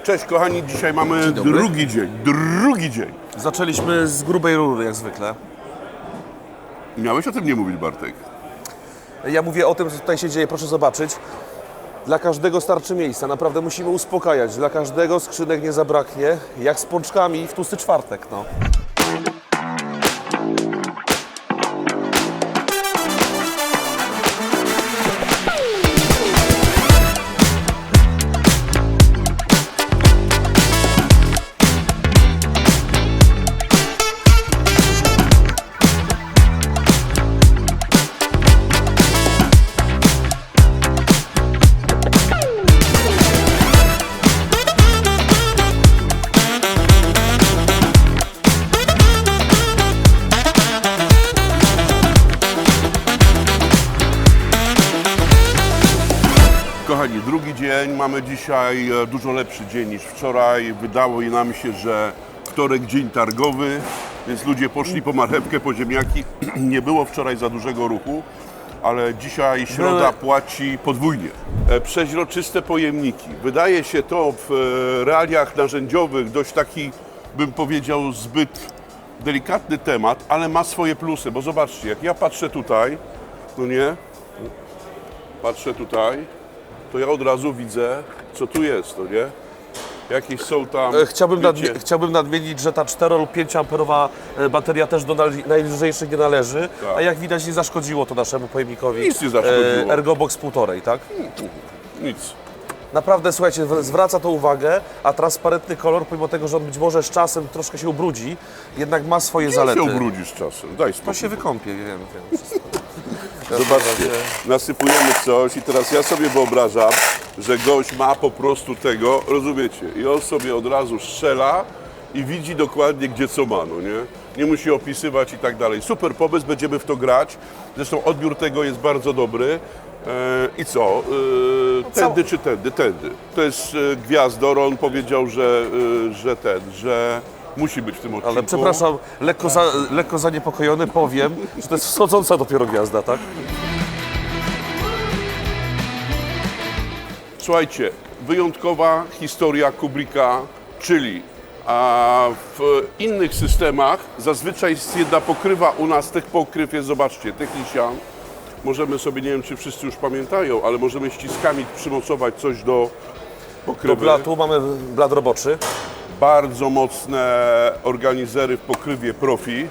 Cześć kochani, dzisiaj mamy drugi dzień. Zaczęliśmy z grubej rury, jak zwykle. Miałeś o tym nie mówić, Bartek. Ja mówię o tym, co tutaj się dzieje, proszę zobaczyć. Dla każdego starczy miejsca, naprawdę musimy uspokajać. Dla każdego skrzynek nie zabraknie, jak z pączkami w tłusty czwartek, no. Kochani, drugi dzień, mamy dzisiaj dużo lepszy dzień niż wczoraj. Wydało nam się, że wtorek dzień targowy, więc ludzie poszli po marchewkę, po ziemniaki. Nie było wczoraj za dużego ruchu, ale dzisiaj środa płaci podwójnie. Przeźroczyste pojemniki. Wydaje się to w realiach narzędziowych dość taki, bym powiedział, zbyt delikatny temat, ale ma swoje plusy, bo zobaczcie, jak ja patrzę tutaj, no nie, patrzę tutaj, to ja od razu widzę, co tu jest, no nie? Jakieś są tam... Chciałbym nadmienić, że ta 4 lub 5 amperowa bateria też do najlżejszych nie należy, Tak. a jak widać nie zaszkodziło to naszemu pojemnikowi. Nic nie zaszkodziło. Ergobox 1,5, tak? Nic. Naprawdę, słuchajcie, zwraca to uwagę, a transparentny kolor, pomimo tego, że on być może z czasem troszkę się ubrudzi, jednak ma swoje zalety. Się ubrudzisz czasem, daj spokój. To się wykąpie, wiem. Zobaczcie, nasypujemy coś i teraz ja sobie wyobrażam, że gość ma po prostu tego, rozumiecie, i on sobie od razu strzela i widzi dokładnie, gdzie co ma, no nie? Nie musi opisywać i tak dalej. Super pomysł, będziemy w to grać, zresztą odbiór tego jest bardzo dobry. I co? Tędy czy tędy? Tędy. To jest gwiazdor, on powiedział, że musi być w tym odcinku. Ale przepraszam, lekko zaniepokojony powiem, że to jest wschodząca dopiero gwiazda, tak? Słuchajcie, wyjątkowa historia Kubricka, czyli w innych systemach zazwyczaj jest jedna pokrywa, u nas tych pokryw jest, zobaczcie, Technician. Możemy sobie, nie wiem czy wszyscy już pamiętają, ale możemy ściskami przymocować coś do pokrywy. Do blatu mamy blat roboczy. Bardzo mocne organizery w pokrywie Profi.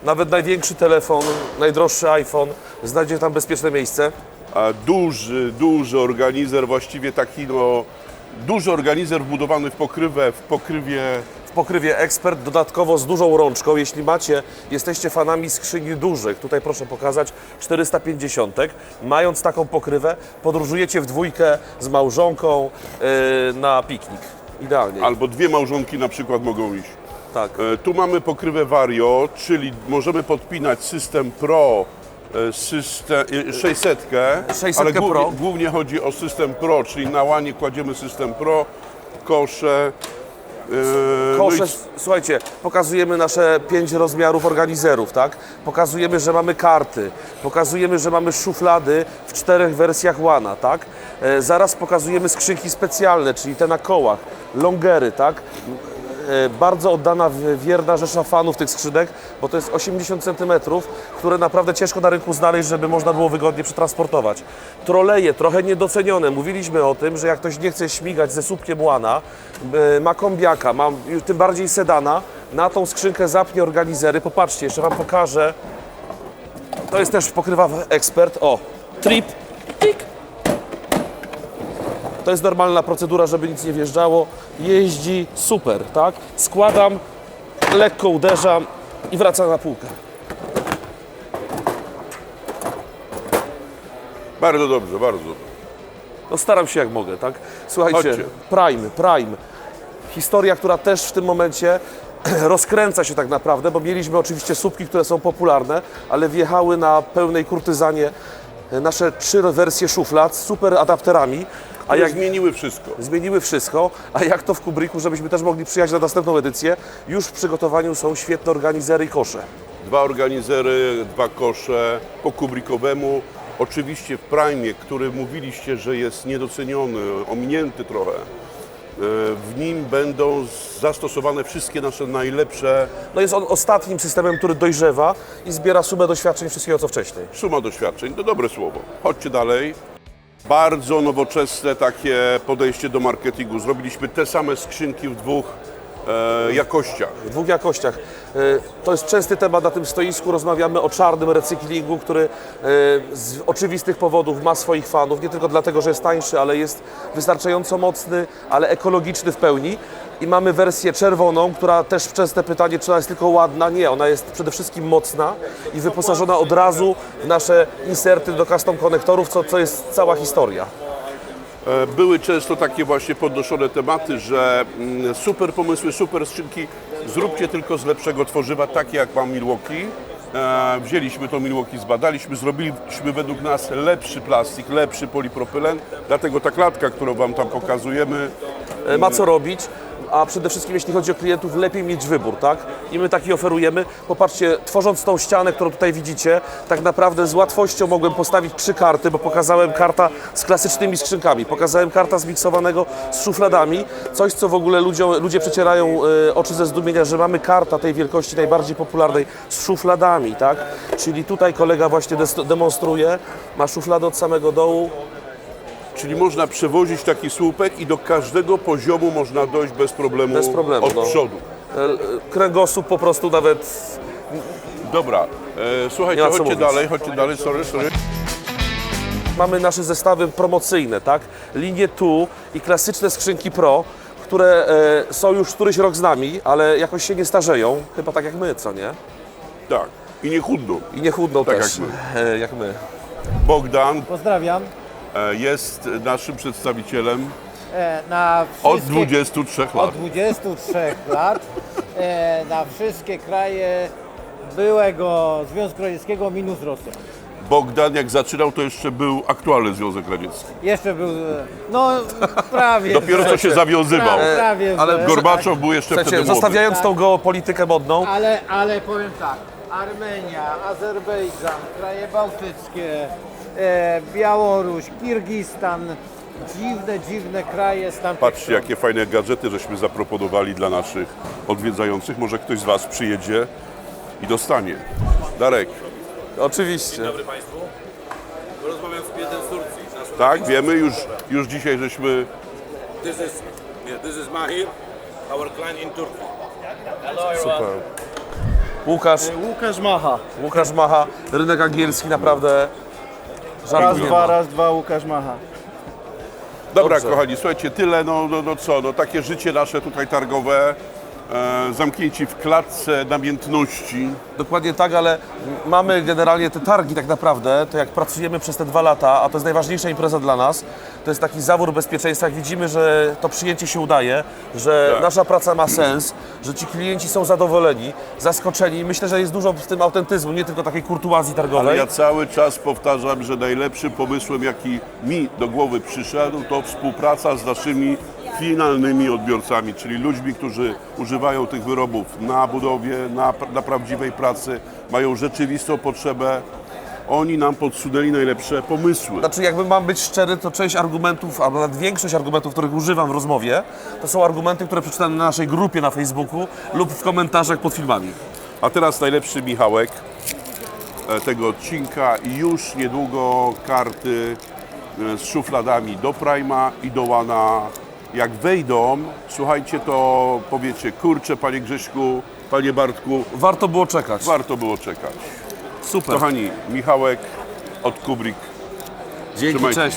Nawet największy telefon, najdroższy iPhone znajdzie tam bezpieczne miejsce. Duży organizer, właściwie taki duży organizer wbudowany w pokrywie Ekspert, dodatkowo z dużą rączką. Jeśli jesteście fanami skrzyni dużych, tutaj proszę pokazać 450, mając taką pokrywę, podróżujecie w dwójkę z małżonką na piknik. Idealnie. Albo dwie małżonki na przykład mogą iść. Tak. Tu mamy pokrywę Vario, czyli możemy podpinać system Pro, 600, ale Pro. Głównie chodzi o system Pro, czyli na łanie kładziemy system Pro, kosze. Kosze, słuchajcie, pokazujemy nasze 5 rozmiarów organizerów, tak? Pokazujemy, że mamy karty, pokazujemy, że mamy szuflady w 4 wersjach łana, tak? Zaraz pokazujemy skrzynki specjalne, czyli te na kołach, longery, tak? Bardzo oddana, wierna rzesza fanów tych skrzynek, bo to jest 80 cm, które naprawdę ciężko na rynku znaleźć, żeby można było wygodnie przetransportować. Troleje, trochę niedocenione. Mówiliśmy o tym, że jak ktoś nie chce śmigać ze słupkiem łana, ma kombiaka, ma tym bardziej sedana, na tą skrzynkę zapnie organizery. Popatrzcie, jeszcze Wam pokażę. To jest też pokrywa Ekspert. O, trip, tik. To jest normalna procedura, żeby nic nie wjeżdżało. Jeździ super, tak? Składam, lekko uderzam i wracam na półkę. Bardzo dobrze, bardzo dobrze. No staram się jak mogę, tak? Słuchajcie, Chodźcie. Prime. Historia, która też w tym momencie rozkręca się tak naprawdę, bo mieliśmy oczywiście słupki, które są popularne, ale wjechały na pełnej kurtyzanie nasze 3 wersje szuflad z super adapterami. A jak zmieniły wszystko. Zmieniły wszystko, a jak to w Kubricku, żebyśmy też mogli przyjechać na następną edycję, już w przygotowaniu są świetne organizery i kosze. 2 organizery, 2 kosze po kubrikowemu. Oczywiście w Prime, który mówiliście, że jest niedoceniony, ominięty trochę, W nim będą zastosowane wszystkie nasze najlepsze No jest on ostatnim systemem, który dojrzewa i zbiera sumę doświadczeń wszystkiego, co wcześniej. suma doświadczeń. To dobre słowo. Chodźcie dalej. Bardzo nowoczesne takie podejście do marketingu. Zrobiliśmy te same skrzynki w dwóch jakościach. W dwóch jakościach. To jest częsty temat na tym stoisku. Rozmawiamy o czarnym recyklingu, który z oczywistych powodów ma swoich fanów. Nie tylko dlatego, że jest tańszy, ale jest wystarczająco mocny, ale ekologiczny w pełni. I mamy wersję czerwoną, która też częste pytanie, czy ona jest tylko ładna. Nie, ona jest przede wszystkim mocna i wyposażona od razu w nasze inserty do custom konektorów, co jest cała historia. Były często takie właśnie podnoszone tematy, że super pomysły, super skrzynki, zróbcie tylko z lepszego tworzywa, takie jak mam Milwaukee. Wzięliśmy to Milwaukee, zbadaliśmy, zrobiliśmy według nas lepszy plastik, lepszy polipropylen, dlatego ta klatka, którą Wam tam pokazujemy, Ma co robić, a przede wszystkim jeśli chodzi o klientów, lepiej mieć wybór, tak? I my taki oferujemy. Popatrzcie, tworząc tą ścianę, którą tutaj widzicie, tak naprawdę z łatwością mogłem postawić 3 karty, bo pokazałem karta z klasycznymi skrzynkami, pokazałem karta zmiksowanego z szufladami, coś co w ogóle ludzie przecierają oczy ze zdumienia, że mamy karta tej wielkości najbardziej popularnej z szufladami, tak? Czyli tutaj kolega właśnie demonstruje, ma szufladę od samego dołu. czyli można przewozić taki słupek i do każdego poziomu można dojść bez problemu, od no. przodu. Kręgosłup po prostu nawet. Dobra, słuchajcie, Nie ma co chodźcie dalej, sorry. Mamy nasze zestawy promocyjne, tak? Linie Tu i klasyczne skrzynki Pro, które są już któryś rok z nami, ale jakoś się nie starzeją, chyba tak jak my, co nie? Tak, i nie chudną. I nie chudną Tak też, jak my. Bogdan Pozdrawiam. jest naszym przedstawicielem Na od wszystkie, 23 lat. od 23 lat na wszystkie kraje byłego Związku Radzieckiego minus Rosja. Bogdan jak zaczynał, to jeszcze był aktualny Związek Radziecki. Jeszcze był, no prawie. Dopiero co się zawiązywał. Prawie, ale że- Gorbaczow był jeszcze Słuchajcie, wtedy młody. zostawiając tą geopolitykę modną, ale powiem tak, Armenia, Azerbejdżan, kraje bałtyckie, Białoruś, Kirgistan, dziwne kraje z tamtych Patrzcie, stron. jakie fajne gadżety żeśmy zaproponowali dla naszych odwiedzających. Może ktoś z Was przyjedzie i dostanie. Darek, oczywiście. Dobry Państwu. Rozmawiam z klientem z Turcji. tak, wiemy, już dzisiaj żeśmy... This is Mahir, our client in Turkey. Super. Łukasz Łukasz Macha. Macha, rynek angielski naprawdę żadnych nie ma. Raz, dwa, Łukasz Macha. Dobra, Dobrze. kochani, słuchajcie, tyle, no takie życie nasze tutaj targowe, zamknięci w klatce namiętności. Dokładnie tak, ale mamy generalnie te targi tak naprawdę, to jak pracujemy przez te 2 lata, a to jest najważniejsza impreza dla nas, to jest taki zawór bezpieczeństwa, jak widzimy, że to przyjęcie się udaje, że Tak. nasza praca ma sens, że ci klienci są zadowoleni, zaskoczeni. Myślę, że jest dużo w tym autentyzmu, nie tylko takiej kurtuazji Ale targowej. ja cały czas powtarzam, że najlepszym pomysłem, jaki mi do głowy przyszedł, to współpraca z naszymi finalnymi odbiorcami, czyli ludźmi, którzy używają tych wyrobów na budowie, na prawdziwej pracy, mają rzeczywistą potrzebę. Oni nam podsunęli najlepsze pomysły. Znaczy, jakby mam być szczery, to część argumentów, albo nawet większość argumentów, których używam w rozmowie, to są argumenty, które przeczytałem na naszej grupie na Facebooku lub w komentarzach pod filmami. A teraz najlepszy Michałek tego odcinka i już niedługo karty z szufladami do Prima i do Łana. Jak wejdą, słuchajcie, to powiecie, kurczę, panie Grześku, panie Bartku, Warto było czekać. warto było czekać. Super. Kochani, Michałek od Kubrick. Dzięki, Trzymajcie. cześć.